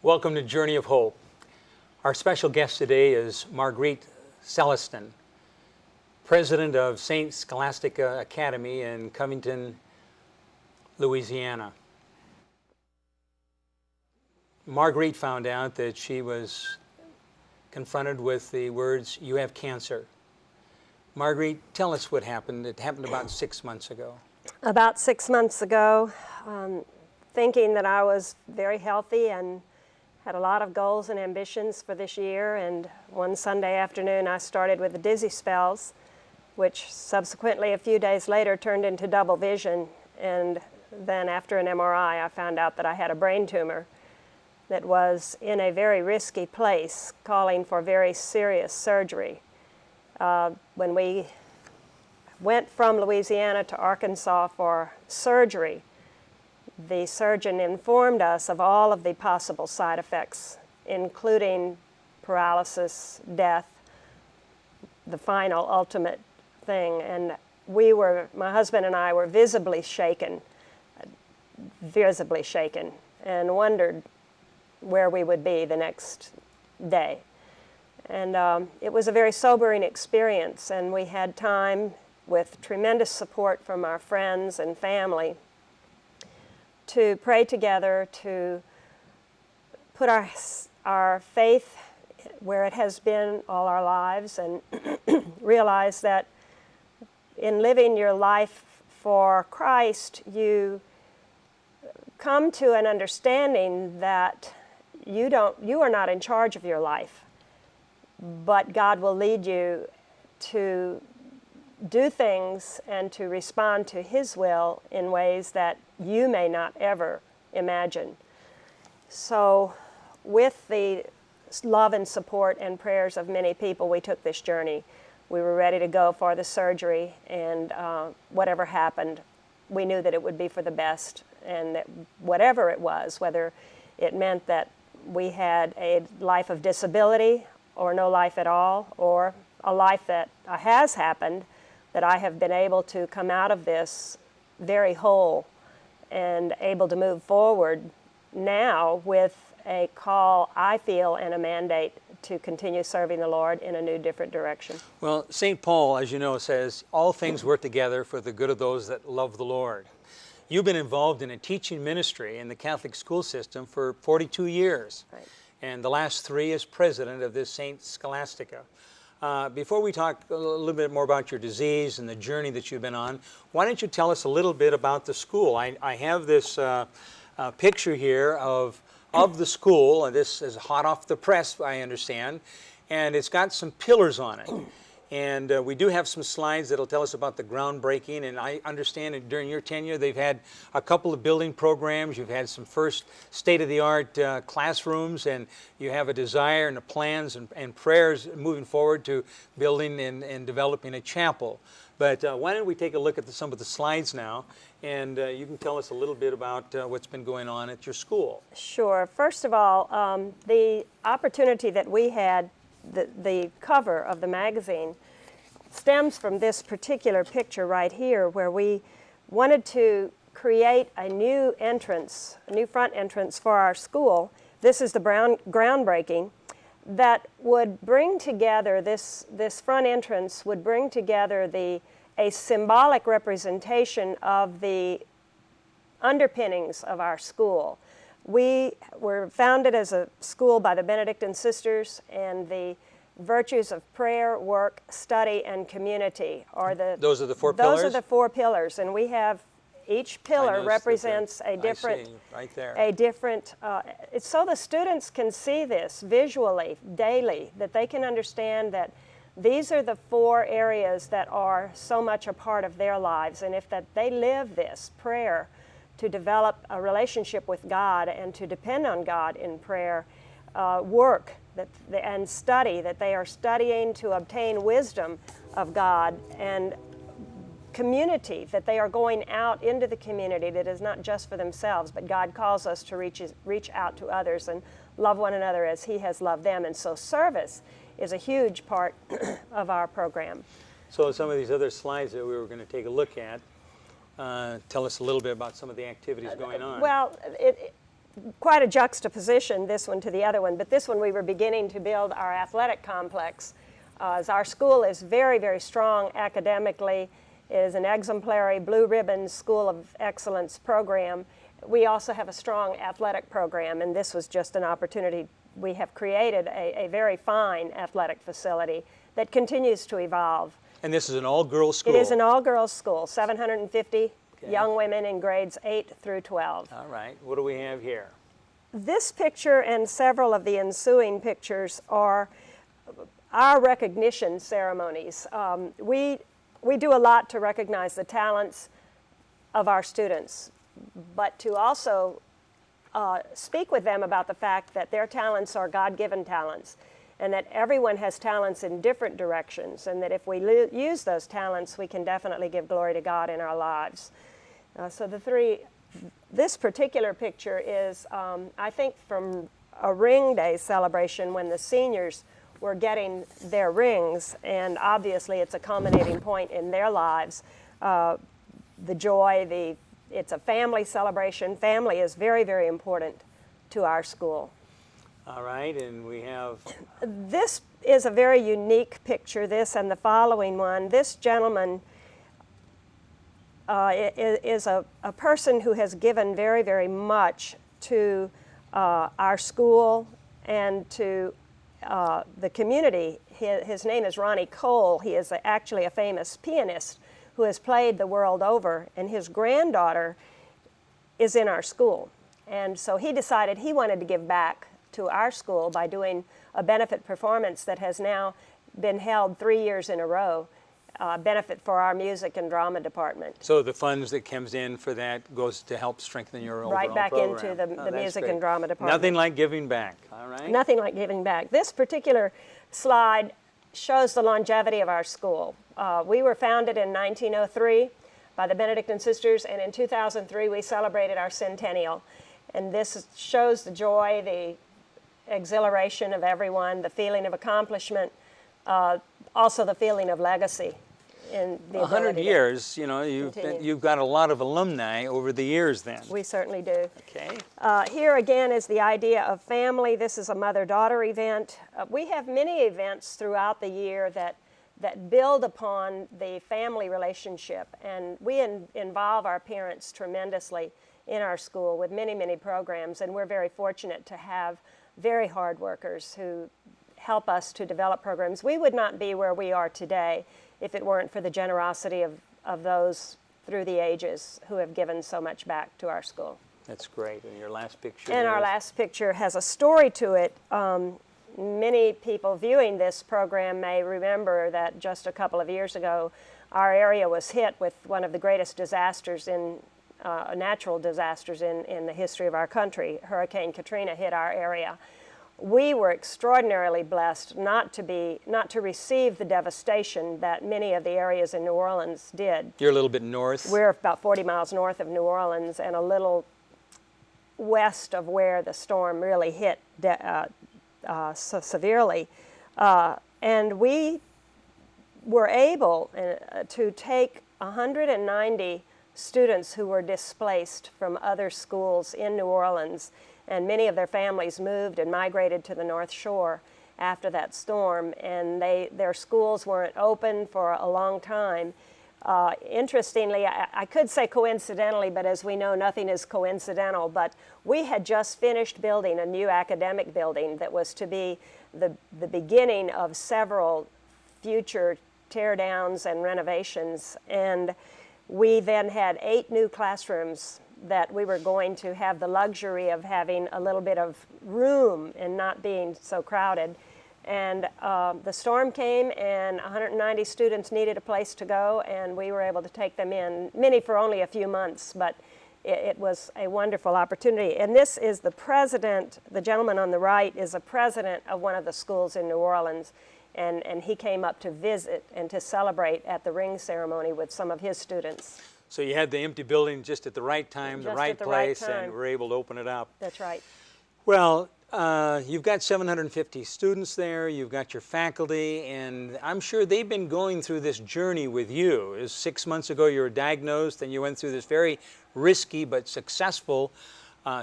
Welcome to Journey of Hope. Our special guest today is Marguerite Celestin, president of St. Scholastica Academy in Covington, Louisiana. Marguerite found out that she was confronted with the words, "You have cancer." Marguerite, tell us what happened. It happened about 6 months ago. About 6 months ago, thinking that I was very healthy and had a lot of goals and ambitions for this year, and one Sunday afternoon I started with the dizzy spells, which subsequently a few days later turned into double vision, and then after an MRI I found out that I had a brain tumor that was in a very risky place, calling for very serious surgery. When we went from Louisiana to Arkansas for surgery, the surgeon informed us of all of the possible side effects, including paralysis, death, the final ultimate thing. And my husband and I were visibly shaken, and wondered where we would be the next day. And it was a very sobering experience, and we had time with tremendous support from our friends and family to pray together, to put our faith where it has been all our lives, and realize that in living your life for Christ, you come to an understanding that you are not in charge of your life, but God will lead you to do things and to respond to His will in ways that you may not ever imagine. So with the love and support and prayers of many people, we took this journey. We were ready to go for the surgery, and whatever happened, we knew that it would be for the best, and that whatever it was, whether it meant that we had a life of disability or no life at all, or a life that has happened, that I have been able to come out of this very whole and able to move forward now with a call, I feel, and a mandate to continue serving the Lord in a new, different direction. Well, St. Paul, as you know, says, all things work together for the good of those that love the Lord. You've been involved in a teaching ministry in the Catholic school system for 42 years. Right. And the last 3 as president of this St. Scholastica. Before we talk a little bit more about your disease and the journey that you've been on, why don't you tell us a little bit about the school? I have this picture here of the school, and this is hot off the press, I understand, and it's got some pillars on it. And we do have some slides that'll tell us about the groundbreaking, and I understand that during your tenure they've had a couple of building programs. You've had some first state-of-the-art classrooms, and you have a desire and the plans and prayers moving forward to building and developing a chapel. But why don't we take a look at some of the slides now, and you can tell us a little bit about what's been going on at your school. Sure. First of all, the opportunity that we had, the cover of the magazine, stems from this particular picture right here, where we wanted to create a new entrance, a new front entrance for our school. This is the groundbreaking that would bring together, this front entrance would bring together a symbolic representation of the underpinnings of our school. We were founded as a school by the Benedictine sisters, and the virtues of prayer, work, study, and community are Those are the 4 pillars? Those are the 4 pillars, and we have, each pillar represents a different, right there. So the students can see this visually, daily, that they can understand that these are the 4 areas that are so much a part of their lives, and if that they live this prayer, to develop a relationship with God and to depend on God in prayer, work and study, that they are studying to obtain wisdom of God, and community, that they are going out into the community, that is not just for themselves, but God calls us to reach out to others and love one another as He has loved them. And so service is a huge part of our program. So some of these other slides that we were going to take a look at, tell us a little bit about some of the activities going on. Well, quite a juxtaposition, this one to the other one, but this one we were beginning to build our athletic complex. As our school is very, very strong academically, it is an exemplary Blue Ribbon School of Excellence program. We also have a strong athletic program, and this was just an opportunity. We have created a very fine athletic facility that continues to evolve. And this is an all-girls school? It is an all-girls school, 750 young women in grades 8 through 12. All right. What do we have here? This picture and several of the ensuing pictures are our recognition ceremonies. We do a lot to recognize the talents of our students, but to also speak with them about the fact that their talents are God-given talents, and that everyone has talents in different directions, and that if we use those talents, we can definitely give glory to God in our lives. This particular picture is, I think, from a ring day celebration when the seniors were getting their rings, and obviously it's a culminating point in their lives. The joy, it's a family celebration. Family is very, very important to our school. All right, and we have... This is a very unique picture, this and the following one. This gentleman is a person who has given very, very much to our school and to the community. His name is Ronnie Cole. He is actually a famous pianist who has played the world over, and his granddaughter is in our school. And so he decided he wanted to give back to our school by doing a benefit performance that has now been held 3 years in a row, benefit for our music and drama department. So the funds that comes in for that goes to help strengthen your overall right back program. into the music great. and drama department. Nothing like giving back, all right? Nothing like giving back. This particular slide shows the longevity of our school. We were founded in 1903 by the Benedictine sisters, and in 2003 we celebrated our centennial. And this shows the joy, the exhilaration of everyone, the feeling of accomplishment, also the feeling of legacy. In the 100 years, you know, you've got a lot of alumni over the years then. We certainly do. Okay. Here again is the idea of family. This is a mother-daughter event. We have many events throughout the year that build upon the family relationship, and we involve our parents tremendously in our school with many, many programs, and we're very fortunate to have very hard workers who help us to develop programs. We would not be where we are today if it weren't for the generosity of those through the ages who have given so much back to our school. That's great. And your last picture? And our last picture has a story to it. Many people viewing this program may remember that just a couple of years ago, our area was hit with one of the greatest disasters natural disasters in the history of our country. Hurricane Katrina hit our area. We were extraordinarily blessed not to receive the devastation that many of the areas in New Orleans did. You're a little bit north? We're about 40 miles north of New Orleans and a little west of where the storm really hit so severely. And we were able to take 190 students who were displaced from other schools in New Orleans, and many of their families moved and migrated to the North Shore after that storm, and their schools weren't open for a long time. Interestingly, I could say coincidentally, but as we know, nothing is coincidental, but we had just finished building a new academic building that was to be the beginning of several future tear-downs and renovations, and we then had 8 new classrooms that we were going to have the luxury of having a little bit of room and not being so crowded. And the storm came and 190 students needed a place to go, and we were able to take them in, many for only a few months, but it was a wonderful opportunity. And this is the president, the gentleman on the right is a president of one of the schools in New Orleans, and he came up to visit and to celebrate at the ring ceremony with some of his students. So you had the empty building just at the right time, the right place, and were able to open it up. That's right. Well, you've got 750 students there, you've got your faculty, and I'm sure they've been going through this journey with you. 6 months ago you were diagnosed and you went through this very risky but successful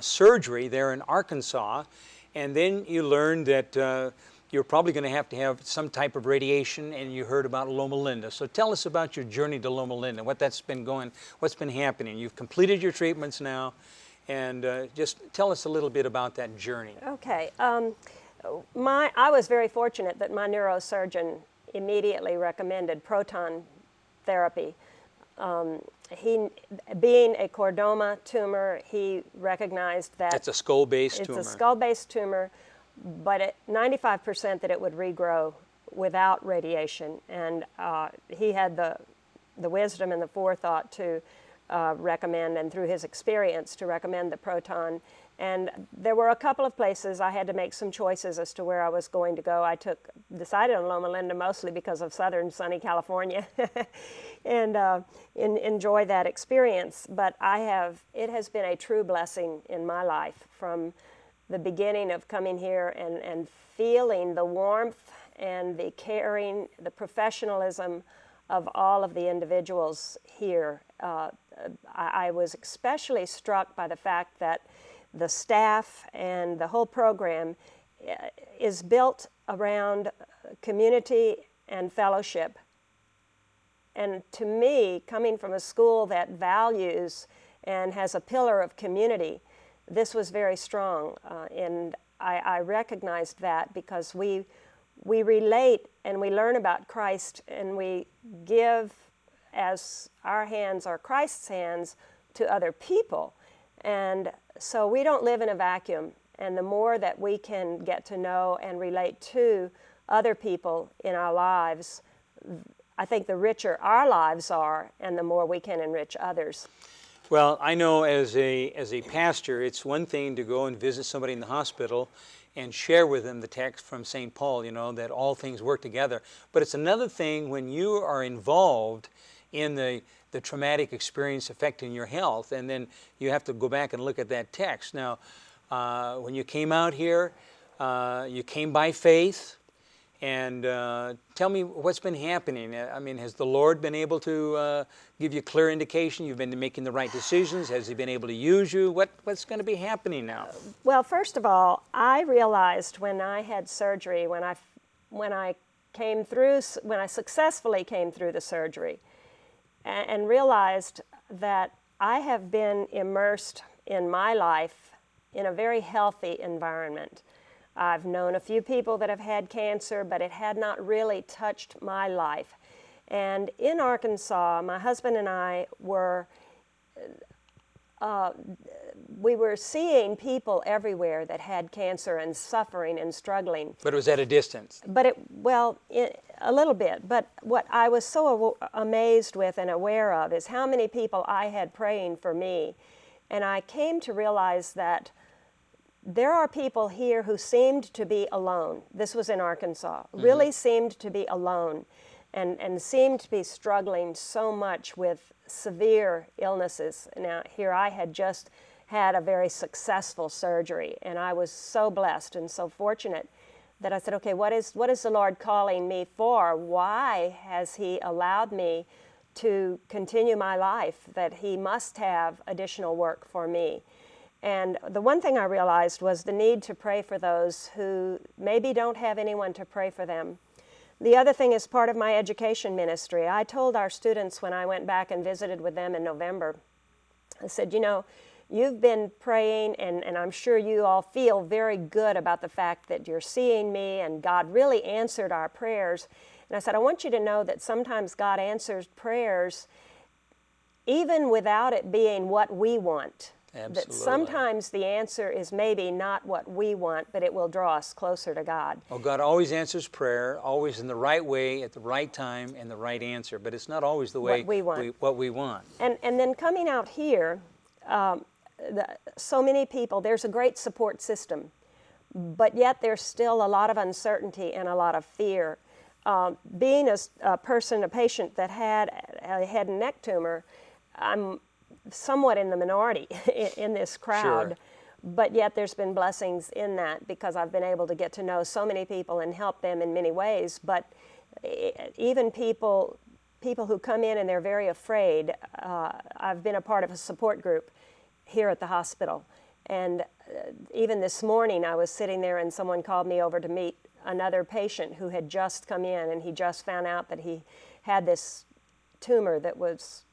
surgery there in Arkansas, and then you learned that you're probably going to have some type of radiation, and you heard about Loma Linda. So tell us about your journey to Loma Linda, what's been happening. You've completed your treatments now, and just tell us a little bit about that journey. Okay. I was very fortunate that my neurosurgeon immediately recommended proton therapy. Being a chordoma tumor, he recognized that It's a skull-based tumor. It's a skull-based tumor, but at 95% that it would regrow without radiation. And he had the wisdom and the forethought to recommend, and through his experience, to recommend the proton. And there were a couple of places I had to make some choices as to where I was going to go. I decided on Loma Linda mostly because of southern sunny California, and enjoy that experience. But it has been a true blessing in my life from the beginning of coming here and feeling the warmth and the caring, the professionalism of all of the individuals here. I was especially struck by the fact that the staff and the whole program is built around community and fellowship. And to me, coming from a school that values and has a pillar of community, this was very strong. And I recognized that because we relate and we learn about Christ, and we give as our hands are Christ's hands to other people. And so we don't live in a vacuum, and the more that we can get to know and relate to other people in our lives, I think the richer our lives are, and the more we can enrich others. Well, I know as a pastor, it's one thing to go and visit somebody in the hospital and share with them the text from St. Paul, that all things work together. But it's another thing when you are involved in the traumatic experience affecting your health, and then you have to go back and look at that text. Now, when you came out here, you came by faith, and tell me what's been happening. I mean, has the Lord been able to give you clear indication you've been making the right decisions? Has He been able to use you? What's going to be happening now? Well, first of all, I realized when I had surgery, when I successfully came through the surgery, and realized that I have been immersed in my life in a very healthy environment. I've known a few people that have had cancer, but it had not really touched my life. And in Arkansas, my husband and I were seeing people everywhere that had cancer and suffering and struggling. But it was at a distance. But a little bit. But what I was so amazed with and aware of is how many people I had praying for me. And I came to realize that there are people here who seemed to be alone. This was in Arkansas. Really seemed to be alone, and seemed to be struggling so much with severe illnesses. Now, here I had just had a very successful surgery, and I was so blessed and so fortunate that I said, okay, what is the Lord calling me for? Why has He allowed me to continue my life, that He must have additional work for me? And the one thing I realized was the need to pray for those who maybe don't have anyone to pray for them. The other thing is part of my education ministry. I told our students when I went back and visited with them in November, I said, you've been praying, and I'm sure you all feel very good about the fact that you're seeing me, and God really answered our prayers. And I said, I want you to know that sometimes God answers prayers even without it being what we want. Absolutely. That sometimes the answer is maybe not what we want, but it will draw us closer to God. Well, God always answers prayer, always in the right way, at the right time, and the right answer. But it's not always the way what we want. And then coming out here, so many people, there's a great support system, but yet there's still a lot of uncertainty and a lot of fear. Being a patient that had a head and neck tumor, I'm somewhat in the minority in this crowd. Sure. But yet there's been blessings in that because I've been able to get to know so many people and help them in many ways. But even people who come in and they're very afraid, I've been a part of a support group here at the hospital. And even this morning I was sitting there and someone called me over to meet another patient who had just come in, and he just found out that he had this tumor that was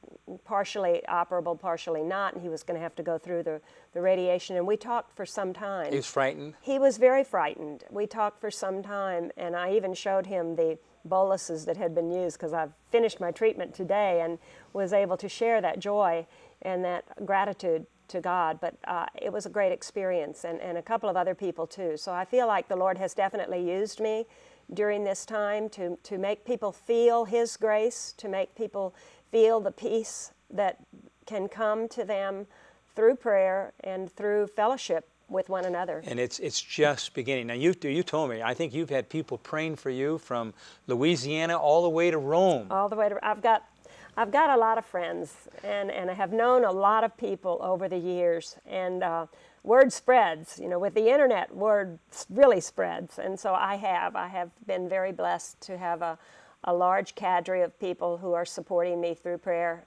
partially operable, partially not, and he was going to have to go through the radiation. And we talked for some time. He was frightened? He was very frightened. We talked for some time, and I even showed him the boluses that had been used, because I've finished my treatment today and was able to share that joy and that gratitude to God. But it was a great experience, and a couple of other people too. So I feel like the Lord has definitely used me during this time to make people feel His grace, to make people feel the peace that can come to them through prayer and through fellowship with one another. And it's just beginning. Now, you told me, I think you've had people praying for you from Louisiana all the way to Rome. All the way to, I've got a lot of friends, and I have known a lot of people over the years, and word spreads. You know, with the internet, word really spreads, and so I have been very blessed to have a large cadre of people who are supporting me through prayer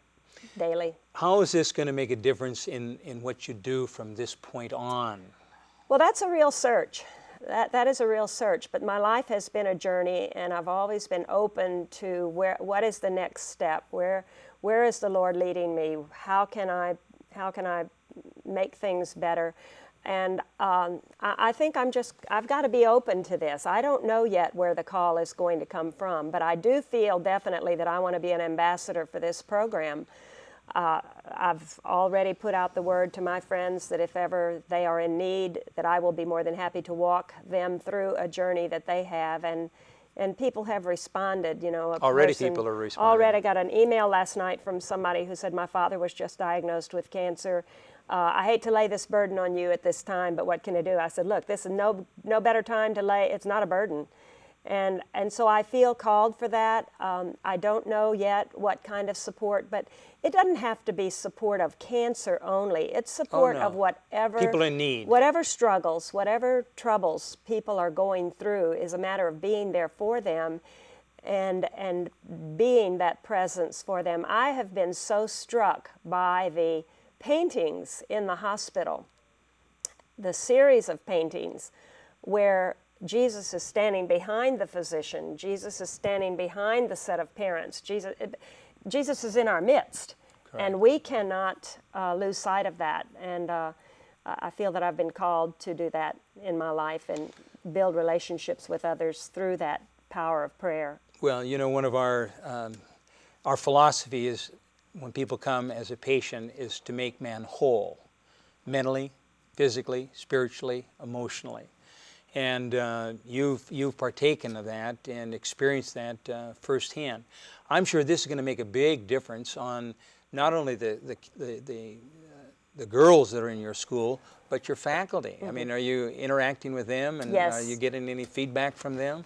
daily. How is this going to make a difference in what you do from this point on? Well, that's a real search. That is a real search, but my life has been a journey, and I've always been open to what is the next step? Where is the Lord leading me? How can I make things better? And I think I've got to be open to this. I don't know yet where the call is going to come from, but I do feel definitely that I want to be an ambassador for this program. I've already put out the word to my friends that if ever they are in need, that I will be more than happy to walk them through a journey that they have, and people have responded. You know, People are responding. Already got an email last night from somebody who said, my father was just diagnosed with cancer. I hate to lay this burden on you at this time, but what can I do? I said, look, this is no better time to lay, it's not a burden. And so I feel called for that. I don't know yet what kind of support, but it doesn't have to be support of cancer only. It's support of whatever people in need, whatever struggles, whatever troubles people are going through. Is a matter of being there for them, and being that presence for them. I have been so struck by the paintings in the hospital, the series of paintings where Jesus is standing behind the physician. Jesus is standing behind the set of parents. Jesus is in our midst. Correct. And we cannot lose sight of that. And I feel that I've been called to do that in my life and build relationships with others through that power of prayer. Well, you know, one of our philosophy is, when people come as a patient, is to make man whole, mentally, physically, spiritually, emotionally. And you've partaken of that and experienced that firsthand. I'm sure this is going to make a big difference on not only the girls that are in your school, but your faculty. Mm-hmm. I mean, are you interacting with them, and yes. Are you getting any feedback from them?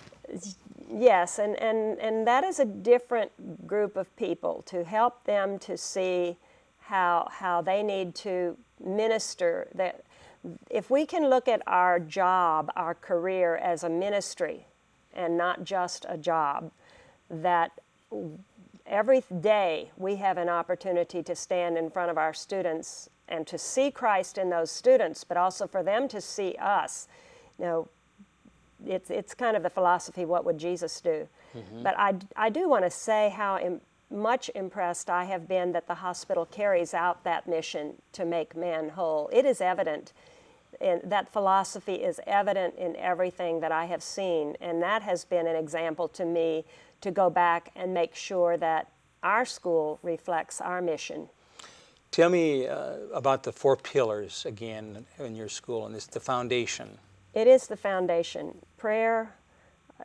Yes, and that is a different group of people, to help them to see how they need to minister. That if we can look at our job, our career, as a ministry and not just a job, that every day we have an opportunity to stand in front of our students and to see Christ in those students, but also for them to see us. You know, it's kind of the philosophy, what would Jesus do? Mm-hmm. But I do want to say how much impressed I have been that the hospital carries out that mission to make man whole. It is evident, and that philosophy is evident in everything that I have seen, and that has been an example to me to go back and make sure that our school reflects our mission. Tell me about the 4 pillars again in your school, and it's the foundation. It is the foundation. Prayer,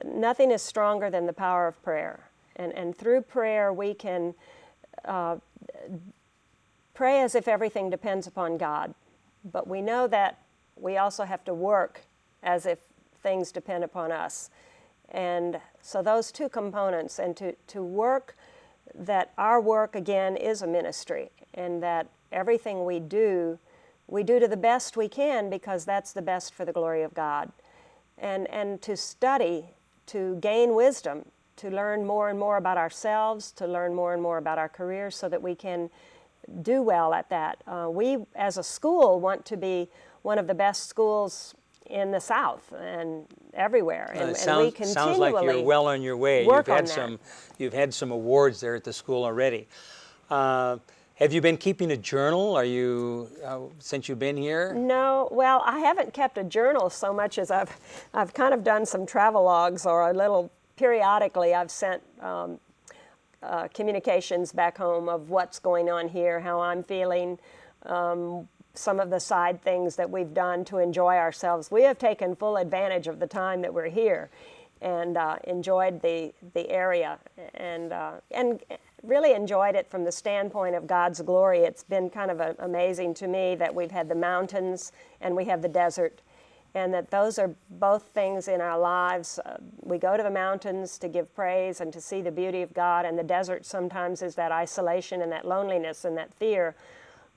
nothing is stronger than the power of prayer. And through prayer we can pray as if everything depends upon God. But we know that we also have to work as if things depend upon us. And so those 2 components, and to work, that our work again is a ministry, and that everything we do to the best we can, because that's the best for the glory of God. And to study, to gain wisdom, to learn more and more about ourselves, to learn more and more about our careers, so that we can do well at that. We, as a school, want to be one of the best schools in the South and everywhere. And we Sounds like you're well on your way. You've had some awards there at the school already. Have you been keeping a journal? Are you since you've been here? No, well, I haven't kept a journal so much as I've kind of done some travel logs, or a little periodically I've sent communications back home of what's going on here, how I'm feeling, some of the side things that we've done to enjoy ourselves. We have taken full advantage of the time that we're here, and enjoyed the area, and really enjoyed it from the standpoint of God's glory. It's been kind of amazing to me that we've had the mountains and we have the desert, and that those are both things in our lives. We go to the mountains to give praise and to see the beauty of God, and the desert sometimes is that isolation and that loneliness and that fear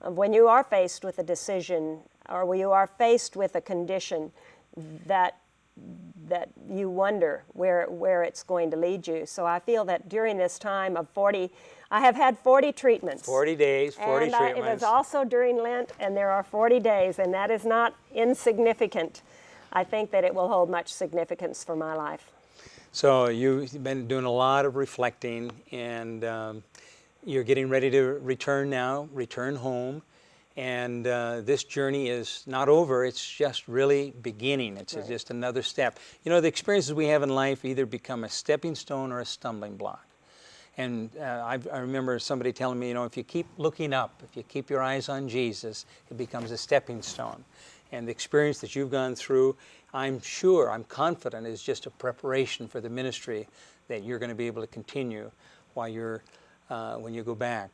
of when you are faced with a decision, or when you are faced with a condition that you wonder where it's going to lead you. So I feel that during this time of 40, I have had 40 treatments. 40 days, 40 treatments. It was also during Lent, and there are 40 days, and that is not insignificant. I think that it will hold much significance for my life. So you've been doing a lot of reflecting, and you're getting ready to return home. And this journey is not over, it's just really beginning. It's right. Just another step. You know, the experiences we have in life either become a stepping stone or a stumbling block. And I remember somebody telling me, you know, if you keep looking up, if you keep your eyes on Jesus, it becomes a stepping stone. And the experience that you've gone through, I'm confident, is just a preparation for the ministry that you're going to be able to continue while when you go back.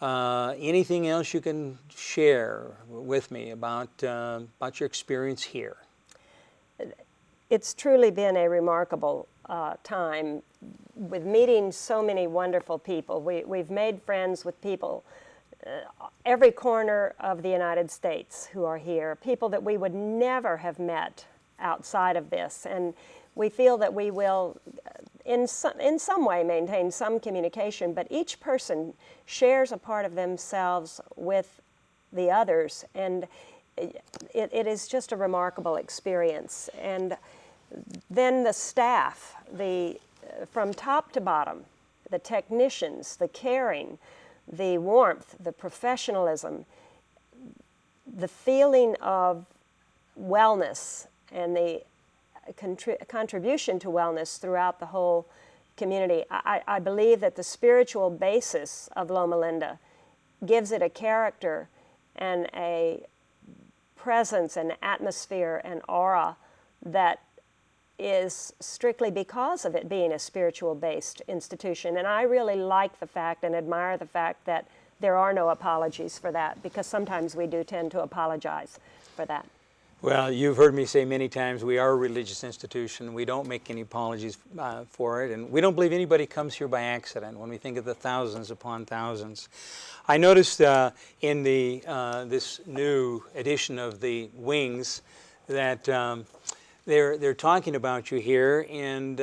Anything else you can share with me about your experience here? It's truly been a remarkable time with meeting so many wonderful people. We've made friends with people every corner of the United States who are here, people that we would never have met outside of this. And we feel that we will, in some way, maintain some communication, but each person shares a part of themselves with the others, and it is just a remarkable experience. And then the staff, from top to bottom, the technicians, the caring, the warmth, the professionalism, the feeling of wellness, and the contribution to wellness throughout the whole community. I believe that the spiritual basis of Loma Linda gives it a character and a presence and atmosphere and aura that is strictly because of it being a spiritual-based institution. And I really like the fact and admire the fact that there are no apologies for that, because sometimes we do tend to apologize for that. Well, you've heard me say many times, we are a religious institution. We don't make any apologies for it, and we don't believe anybody comes here by accident when we think of the thousands upon thousands. I noticed in this new edition of the Wings that they're talking about you here, and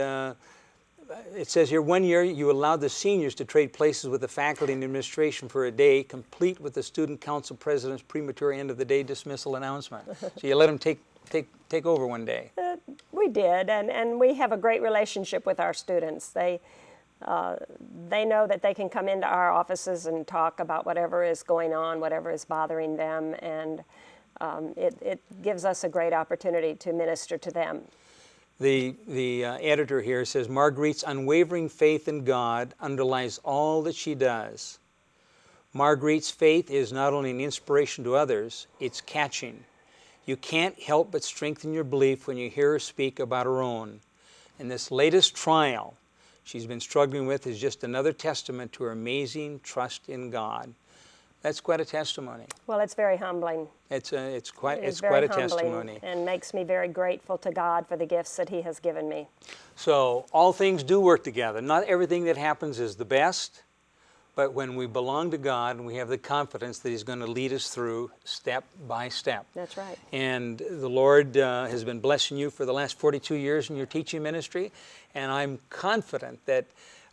it says here, 1 year you allowed the seniors to trade places with the faculty and administration for a day, complete with the student council president's premature end of the day dismissal announcement. So you let them take over one day. We did, and we have a great relationship with our students. They know that they can come into our offices and talk about whatever is going on, whatever is bothering them, and it gives us a great opportunity to minister to them. The editor here says, Marguerite's unwavering faith in God underlies all that she does. Marguerite's faith is not only an inspiration to others, it's catching. You can't help but strengthen your belief when you hear her speak about her own. And this latest trial she's been struggling with is just another testament to her amazing trust in God. That's quite a testimony. Well, it's very humbling. It's quite a testimony, and makes me very grateful to God for the gifts that He has given me. So all things do work together. Not everything that happens is the best, but when we belong to God and we have the confidence that He's going to lead us through step by step. That's right. And the Lord has been blessing you for the last 42 years in your teaching ministry, and I'm confident that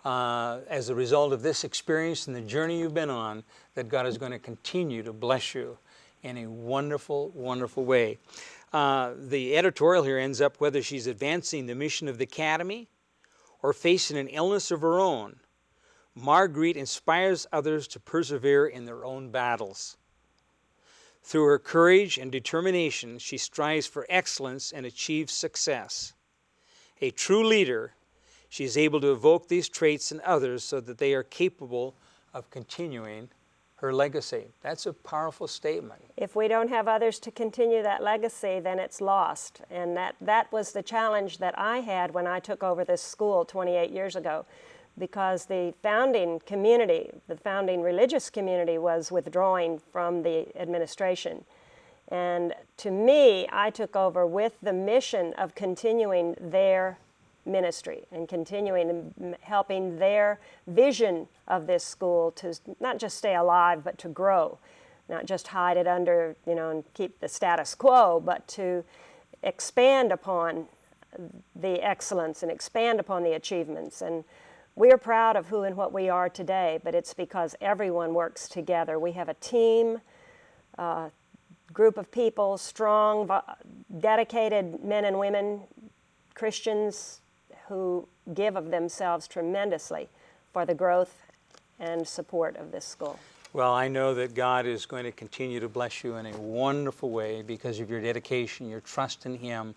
as a result of this experience and the journey you've been on, that God is going to continue to bless you in a wonderful, wonderful way. The editorial here ends up whether she's advancing the mission of the Academy or facing an illness of her own. Marguerite inspires others to persevere in their own battles. Through her courage and determination, she strives for excellence and achieves success. A true leader, she is able to evoke these traits in others so that they are capable of continuing her legacy. That's a powerful statement. If we don't have others to continue that legacy, then it's lost. And that was the challenge that I had when I took over this school 28 years ago, because the founding community, the founding religious community, was withdrawing from the administration. And to me, I took over with the mission of continuing their ministry and continuing and helping their vision of this school to not just stay alive, but to grow, not just hide it under, and keep the status quo, but to expand upon the excellence and expand upon the achievements. And we are proud of who and what we are today, but it's because everyone works together. We have a team, group of people, strong, dedicated men and women, Christians, who give of themselves tremendously for the growth and support of this school. Well, I know that God is going to continue to bless you in a wonderful way because of your dedication, your trust in Him,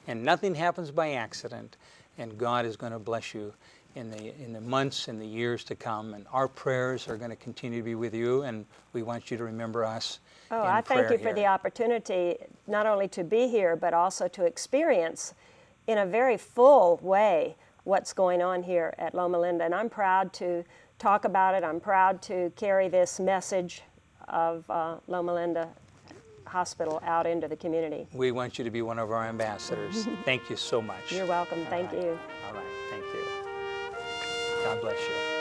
and nothing happens by accident, and God is going to bless you in the months and the years to come, and our prayers are going to continue to be with you, and we want you to remember us. Oh, I thank you for the opportunity not only to be here, but also to experience in a very full way what's going on here at Loma Linda. And I'm proud to talk about it. I'm proud to carry this message of Loma Linda Hospital out into the community. We want you to be one of our ambassadors. Thank you so much. You're welcome. Thank you. All right. Thank you. God bless you.